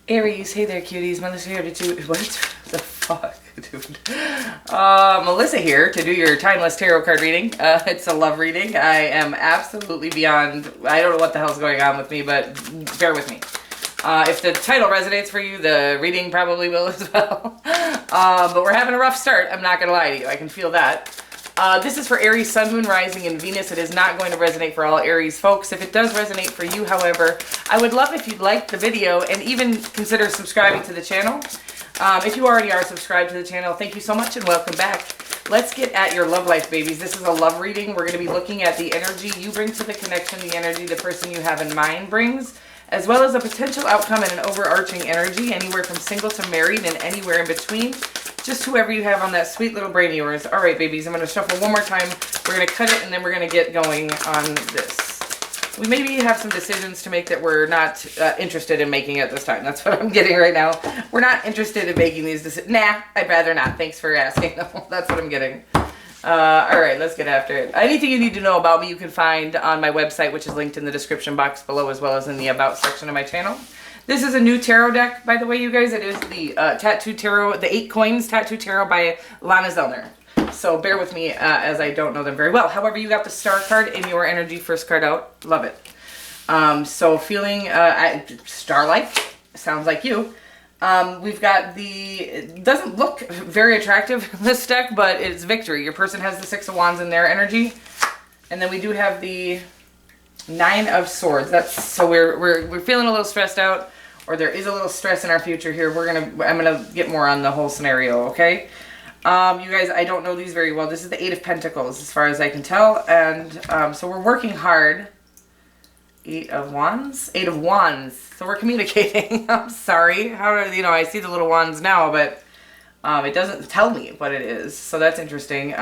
Aries, hey there cuties, Melissa here to do, what the fuck, dude? Melissa here to do your timeless tarot card reading. It's a love reading. I am absolutely beyond, I don't know what the hell's going on with me, but bear with me. If the title resonates for you, the reading probably will as well. But we're having a rough start, I'm not gonna lie to you, I can feel that. This is for Aries, Sun, Moon, Rising, and Venus. It is not going to resonate for all Aries folks. If it does resonate for you, however, I would love if you'd like the video and even consider subscribing to the channel. If you already are subscribed to the channel, thank you so much and welcome back. Let's get at your love life, babies. This is a love reading. We're going to be looking at the energy you bring to the connection, the energy the person you have in mind brings, as well as a potential outcome and an overarching energy, anywhere from single to married and anywhere in between. Just whoever you have on that sweet little brain of yours. All right, babies, I'm going to shuffle one more time. We're going to cut it, and then we're going to get going on this. We maybe have some decisions to make that we're not interested in making at this time. That's what I'm getting right now. We're not interested in making these decisions. Nah, I'd rather not. Thanks for asking. That's what I'm getting. All right, let's get after it. Anything you need to know about me, you can find on my website, which is linked in the description box below, as well as in the About section of my channel. This is a new tarot deck, by the way, you guys. It is the Tattoo Tarot, the 8 Coins Tattoo Tarot by Lana Zellner. So bear with me as I don't know them very well. However, you got the Star card in your energy, first card out. Love it. So feeling star-like, sounds like you. We've got it doesn't look very attractive, this deck, but it's victory. Your person has the 6 of Wands in their energy. And then we do have the 9 of Swords. That's so we're feeling a little stressed out, or there is a little stress in our future here. I'm gonna get more on the whole scenario, okay? You guys, I don't know these very well. This is the 8 of Pentacles, as far as I can tell, and so we're working hard. 8 of Wands, 8 of Wands. So we're communicating. I'm sorry. How do you know? I see the little wands now, but it doesn't tell me what it is. So that's interesting.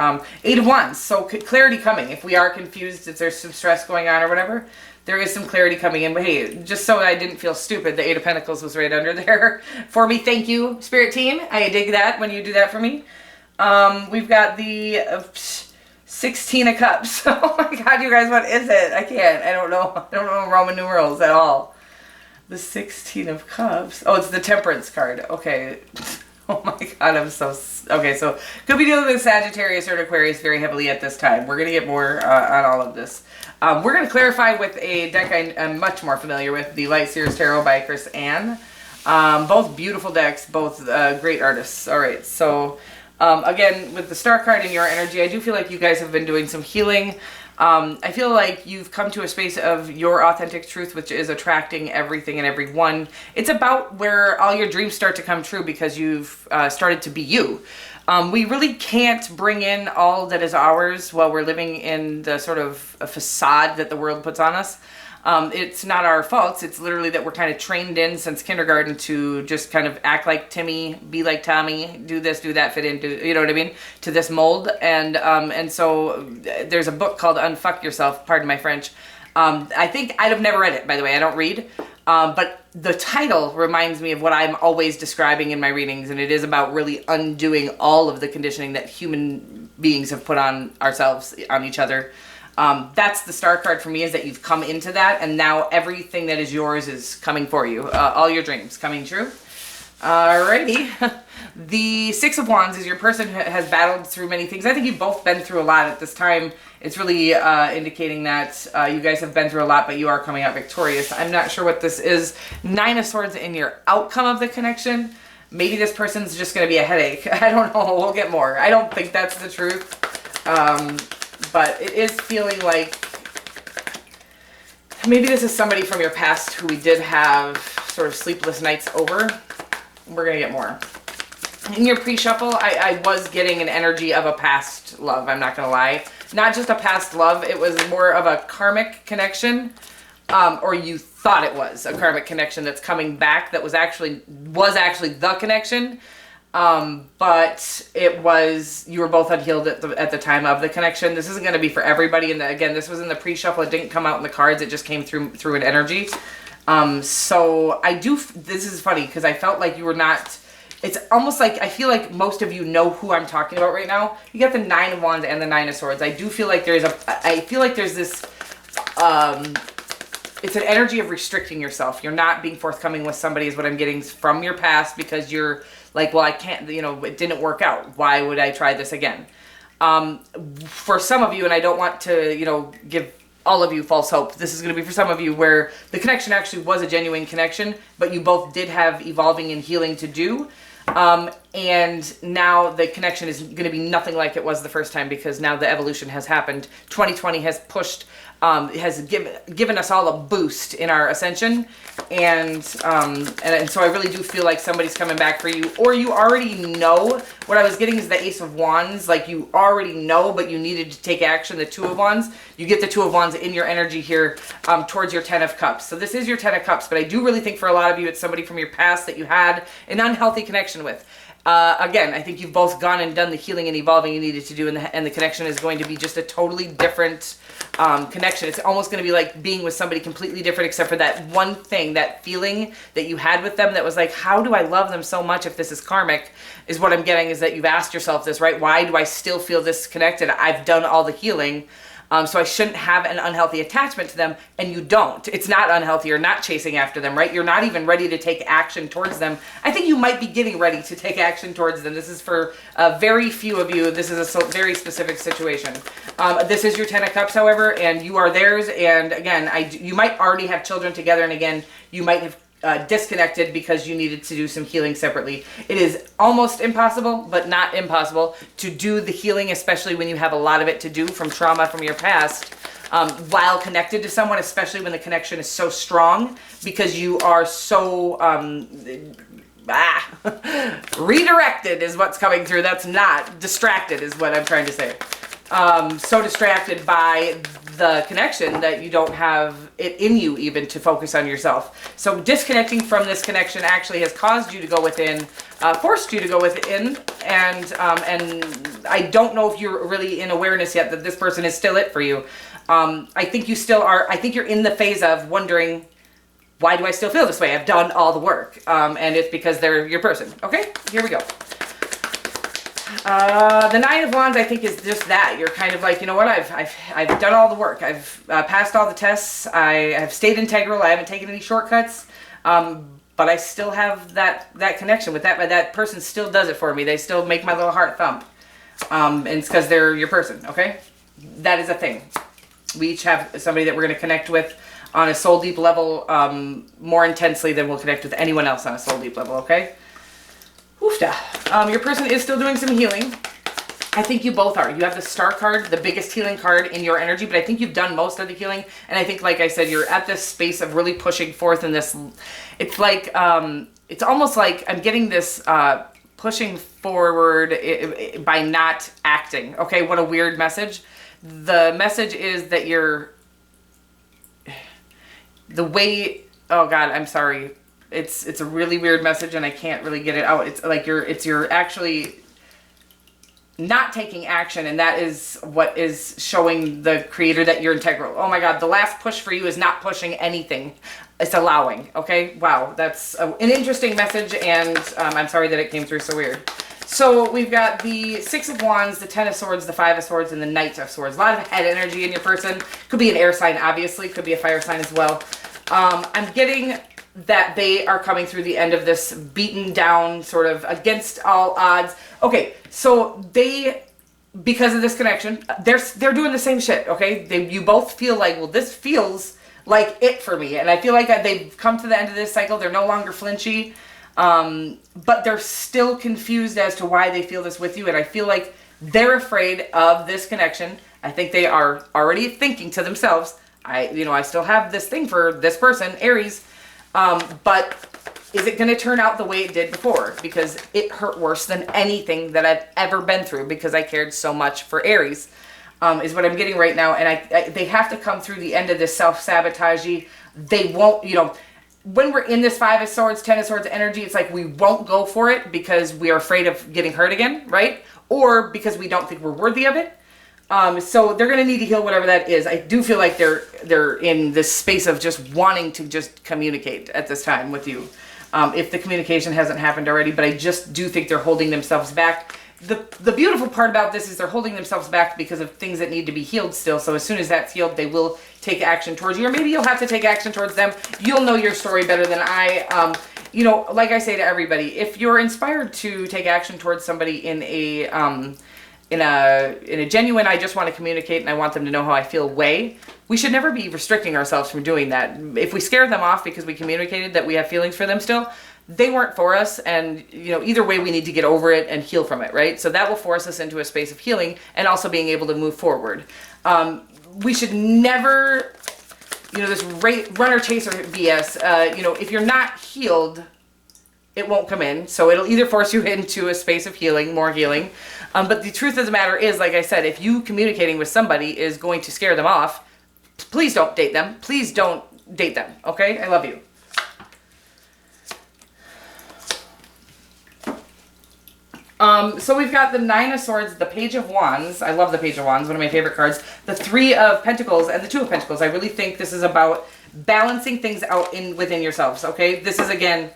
8 of Wands. So clarity coming. If we are confused, if there's some stress going on or whatever, there is some clarity coming in. But hey, just so I didn't feel stupid, the 8 of Pentacles was right under there for me. Thank you, Spirit Team. I dig that when you do that for me. We've got the 16 of Cups. Oh my God, you guys, what is it? I can't. I don't know. I don't know Roman numerals at all. The 16 of Cups. Oh, it's the Temperance card. Okay. Oh my God, I'm so... Okay, so could be dealing with Sagittarius or Aquarius very heavily at this time. We're going to get more on all of this. We're going to clarify with a deck I'm much more familiar with, the Light Seers Tarot by Chris Ann. Both beautiful decks, both great artists. All right, so... again, with the Star card in your energy, I do feel like you guys have been doing some healing. I feel like you've come to a space of your authentic truth, which is attracting everything and everyone. It's about where all your dreams start to come true because you've started to be you. We really can't bring in all that is ours while we're living in the sort of a facade that the world puts on us. It's not our faults. It's literally that we're kind of trained in since kindergarten to just kind of act like Timmy, be like Tommy, do this, do that, fit into, you know what I mean, to this mold. And so there's a book called Unfuck Yourself, pardon my French. I think I'd have never read it, by the way. I don't read. But the title reminds me of what I'm always describing in my readings, and it is about really undoing all of the conditioning that human beings have put on ourselves, on each other. That's the Star card for me, is that you've come into that, and now everything that is yours is coming for you. All your dreams coming true. Alrighty. The 6 of Wands is your person who has battled through many things. I think you've both been through a lot at this time. It's really indicating that you guys have been through a lot, but you are coming out victorious. I'm not sure what this is. 9 of Swords in your outcome of the connection. Maybe this person's just going to be a headache. I don't know. We'll get more. I don't think that's the truth. But it is feeling like maybe this is somebody from your past who we did have sort of sleepless nights over. We're going to get more. In your pre-shuffle, I was getting an energy of a past love, I'm not going to lie. Not just a past love, it was more of a karmic connection, or you thought it was a karmic connection that's coming back that was actually the connection. But it was, you were both unhealed at the time of the connection. This isn't going to be for everybody. And again, this was in the pre-shuffle. It didn't come out in the cards. It just came through an energy. So this is funny because I felt like you were not, it's almost like, I feel like most of you know who I'm talking about right now. You got the 9 of Wands and the 9 of Swords. I do feel like there's this, it's an energy of restricting yourself. You're not being forthcoming with somebody is what I'm getting from your past, because you're like, well, I can't, you know, it didn't work out. Why would I try this again? For some of you, and I don't want to, you know, give all of you false hope. This is going to be for some of you where the connection actually was a genuine connection, but you both did have evolving and healing to do. And now the connection is going to be nothing like it was the first time, because now the evolution has happened. 2020 has pushed, has given us all a boost in our ascension. And so I really do feel like somebody's coming back for you, or you already know. What I was getting is the Ace of Wands, like you already know, but you needed to take action. The Two of Wands, you get the Two of Wands in your energy here, towards your Ten of Cups. So this is your Ten of Cups, but I do really think for a lot of you, it's somebody from your past that you had an unhealthy connection with. Again, I think you've both gone and done the healing and evolving you needed to do, and the connection is going to be just a totally different connection. It's almost going to be like being with somebody completely different, except for that one thing, that feeling that you had with them that was like, how do I love them so much if this is karmic, is what I'm getting, is that you've asked yourself this, right? Why do I still feel this connected? I've done all the healing. So I shouldn't have an unhealthy attachment to them, and you don't. It's not unhealthy. You're not chasing after them, right? You're not even ready to take action towards them. I think you might be getting ready to take action towards them. This is for very few of you. This is a very specific situation. This is your Ten of Cups, however, and you are theirs. And again, you might already have children together, and again, you might have disconnected because you needed to do some healing separately. It is almost impossible, but not impossible, to do the healing, especially when you have a lot of it to do from trauma from your past, while connected to someone, especially when the connection is so strong, because you are so redirected is what's coming through. That's not distracted is what I'm trying to say. So distracted by the connection that you don't have it in you even to focus on yourself. So disconnecting from this connection actually has caused you to go within, forced you to go within, and I don't know if you're really in awareness yet that this person is still it for you. I think you still are. I think you're in the phase of wondering, why do I still feel this way? I've done all the work, and it's because they're your person. Okay, here we go. The Nine of Wands, I think, is just that. You're kind of like, you know what, I've done all the work. I've passed all the tests. I have stayed integral. I haven't taken any shortcuts. But I still have that connection with that. But that person still does it for me. They still make my little heart thump. And it's because they're your person, okay? That is a thing. We each have somebody that we're going to connect with on a soul deep level more intensely than we'll connect with anyone else on a soul deep level, okay? Oofda. Your person is still doing some healing. I think you both are. You have the Star card, the biggest healing card in your energy, but I think you've done most of the healing. And I think, like I said, you're at this space of really pushing forth in this. It's like, it's almost like I'm getting this pushing forward by not acting. Okay, what a weird message. The message is that you're, the way, oh God, I'm sorry. It's a really weird message and I can't really get it out. It's like you're actually not taking action, and that is what is showing the creator that you're integral. Oh my God, the last push for you is not pushing anything. It's allowing, okay? Wow, that's an interesting message, and I'm sorry that it came through so weird. So we've got the Six of Wands, the Ten of Swords, the Five of Swords, and the Knight of Swords. A lot of head energy in your person. Could be an air sign, obviously. Could be a fire sign as well. I'm getting that they are coming through the end of this beaten down, sort of against all odds. Okay, so they, because of this connection, they're doing the same shit, okay? You both feel like, well, this feels like it for me. And I feel like they've come to the end of this cycle. They're no longer flinchy, but they're still confused as to why they feel this with you. And I feel like they're afraid of this connection. I think they are already thinking to themselves, I still have this thing for this person, Aries, but is it going to turn out the way it did before? Because it hurt worse than anything that I've ever been through, because I cared so much for Aries, is what I'm getting right now. And they have to come through the end of this self-sabotage. They won't, when we're in this Five of Swords, Ten of Swords energy, it's like we won't go for it because we are afraid of getting hurt again, right? Or because we don't think we're worthy of it. So they're going to need to heal whatever that is. I do feel like they're in this space of just wanting to just communicate at this time with you. If the communication hasn't happened already, but I just do think they're holding themselves back. the beautiful part about this is they're holding themselves back because of things that need to be healed still. So as soon as that's healed, they will take action towards you, or maybe you'll have to take action towards them. You'll know your story better than I. You know, like I say to everybody, if you're inspired to take action towards somebody in a genuine, I just want to communicate and I want them to know how I feel way, we should never be restricting ourselves from doing that. If we scare them off because we communicated that we have feelings for them still, they weren't for us, and you know, either way we need to get over it and heal from it, right? So that will force us into a space of healing and also being able to move forward. We should never, you know, this runner chaser BS, you know, if you're not healed, it won't come in. So it'll either force you into a space of healing, more healing. But the truth of the matter is, like I said, if you communicating with somebody is going to scare them off, please don't date them. Please don't date them. Okay? I love you. So we've got the Nine of Swords, the Page of Wands. I love the Page of Wands, one of my favorite cards. The Three of Pentacles and the Two of Pentacles. I really think this is about balancing things out within yourselves, okay? This is, again,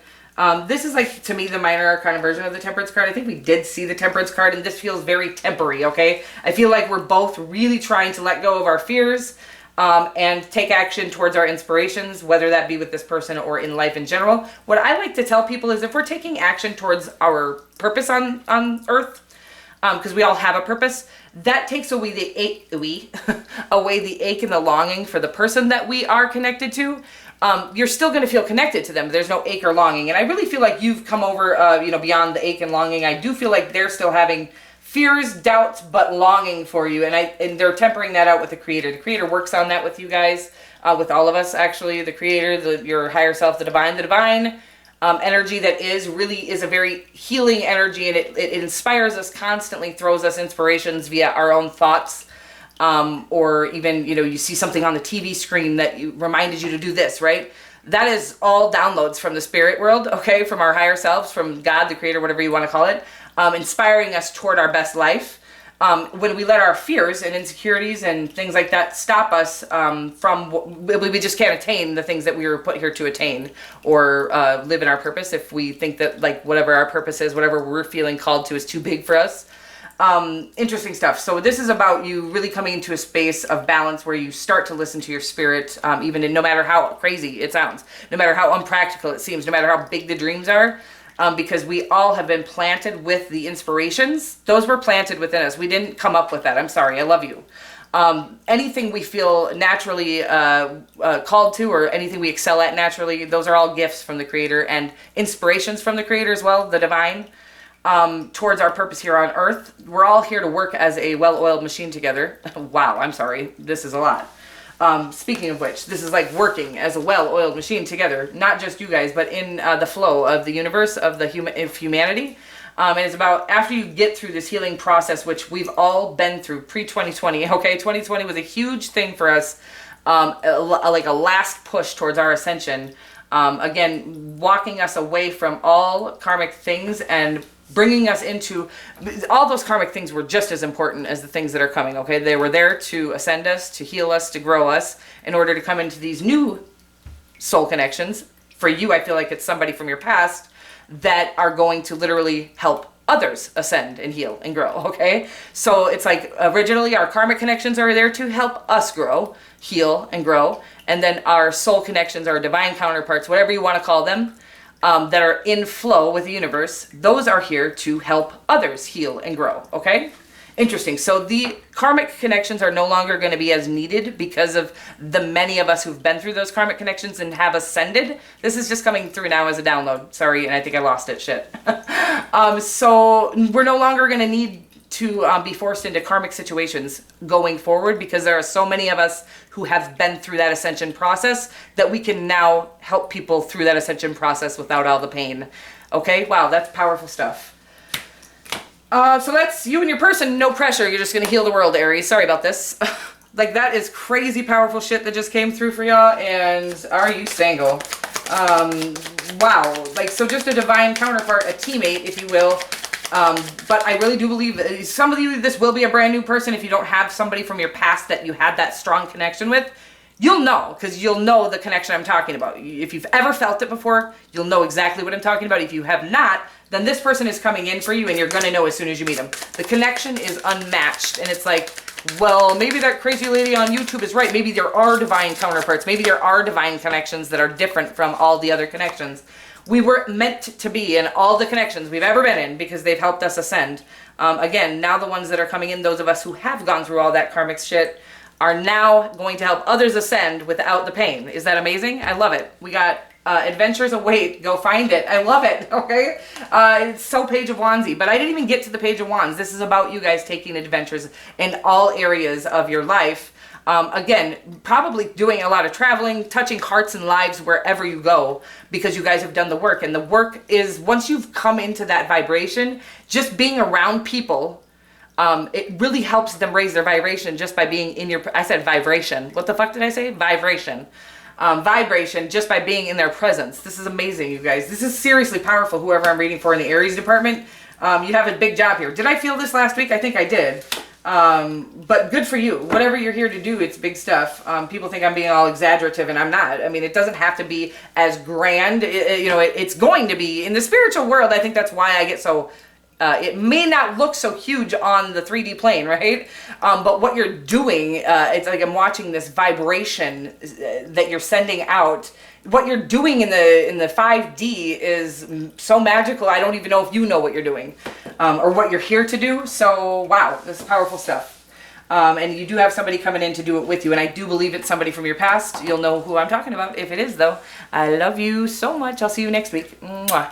this is like, to me, the minor arcana version of the Temperance card. I think we did see the Temperance card, and this feels very tempery, okay? I feel like we're both really trying to let go of our fears, and take action towards our inspirations, whether that be with this person or in life in general. What I like to tell people is if we're taking action towards our purpose on Earth, because we all have a purpose, that takes away the ache, away the ache and the longing for the person that we are connected to. You're still going to feel connected to them. There's no ache or longing. And I really feel like you've come over, you know, beyond the ache and longing. I do feel like they're still having fears, doubts, but longing for you. And they're tempering that out with the Creator. The Creator works on that with you guys, with all of us, actually. The Creator, your higher self, the divine energy that really is a very healing energy, and it inspires us constantly, throws us inspirations via our own thoughts, or even, you know, you see something on the TV screen that reminded you to do this, right? That is all downloads from the spirit world, okay, from our higher selves, from God, the Creator, whatever you want to call it, inspiring us toward our best life. When we let our fears and insecurities and things like that stop us we just can't attain the things that we were put here to attain, or live in our purpose, if we think that, like, whatever our purpose is, whatever we're feeling called to is too big for us. Interesting stuff. So this is about you really coming into a space of balance where you start to listen to your spirit, even in, no matter how crazy it sounds, no matter how unpractical it seems, no matter how big the dreams are. Because we all have been planted with the inspirations. Those were planted within us. We didn't come up with that. I'm sorry. I love you. Anything we feel naturally called to, or anything we excel at naturally, those are all gifts from the Creator and inspirations from the Creator as well, the divine, towards our purpose here on Earth. We're all here to work as a well-oiled machine together. Wow, I'm sorry. This is a lot. Speaking of which, this is like working as a well-oiled machine together, not just you guys, but in the flow of the universe, of humanity. And it's about, after you get through this healing process, which we've all been through pre-2020, okay? 2020 was a huge thing for us, like a last push towards our ascension. Again, walking us away from all karmic things and bringing us into, all those karmic things were just as important as the things that are coming, okay? They were there to ascend us, to heal us, to grow us, in order to come into these new soul connections. For you, I feel like it's somebody from your past that are going to literally help others ascend and heal and grow, okay? So it's like, originally our karmic connections are there to help us grow, heal, and grow. And then our soul connections, our divine counterparts, whatever you want to call them, that are in flow with the universe, those are here to help others heal and grow, okay? Interesting. So the karmic connections are no longer going to be as needed because of the many of us who've been through those karmic connections and have ascended. This is just coming through now as a download. Sorry, and I think I lost it. Shit. So we're no longer going to need to be forced into karmic situations going forward, because there are so many of us who have been through that ascension process that we can now help people through that ascension process without all the pain. Okay? Wow, that's powerful stuff. So that's you and your person, no pressure. You're just going to heal the world, Aries. Sorry about this. Like, that is crazy powerful shit that just came through for y'all. And are you single? Wow. Like, so just a divine counterpart, a teammate, if you will. But I really do believe that some of you, this will be a brand new person. If you don't have somebody from your past that you had that strong connection with, you'll know, because you'll know the connection I'm talking about. If you've ever felt it before, you'll know exactly what I'm talking about. If you have not, then this person is coming in for you, and you're going to know as soon as you meet them. The connection is unmatched, and it's like, well, maybe that crazy lady on YouTube is right. Maybe there are divine counterparts. Maybe there are divine connections that are different from all the other connections. We were meant to be in all the connections we've ever been in because they've helped us ascend. Again, now the ones that are coming in, those of us who have gone through all that karmic shit, are now going to help others ascend without the pain. Is that amazing? I love it. We got adventures await. Go find it. I love it. Okay? It's so Page of Wandsy, but I didn't even get to the Page of Wands. This is about you guys taking adventures in all areas of your life. Again, probably doing a lot of traveling, touching hearts and lives wherever you go, because you guys have done the work. And the work is, once you've come into that vibration, just being around people, it really helps them raise their vibration just by being in your, I said vibration. What the fuck did I say? Vibration. Vibration just by being in their presence. This is amazing, you guys. This is seriously powerful, whoever I'm reading for in the Aries department. You have a big job here. Did I feel this last week? I think I did. But good for you. Whatever you're here to do, it's big stuff. People think I'm being all exaggerative, and I'm not. I mean, it doesn't have to be as grand. It's going to be. In the spiritual world, I think that's why I get so... it may not look so huge on the 3D plane, right? But what you're doing, it's like I'm watching this vibration that you're sending out. What you're doing in the 5D is so magical, I don't even know if you know what you're doing or what you're here to do. So, wow, this is powerful stuff. And you do have somebody coming in to do it with you, and I do believe it's somebody from your past. You'll know who I'm talking about if it is, though. I love you so much. I'll see you next week. Mwah.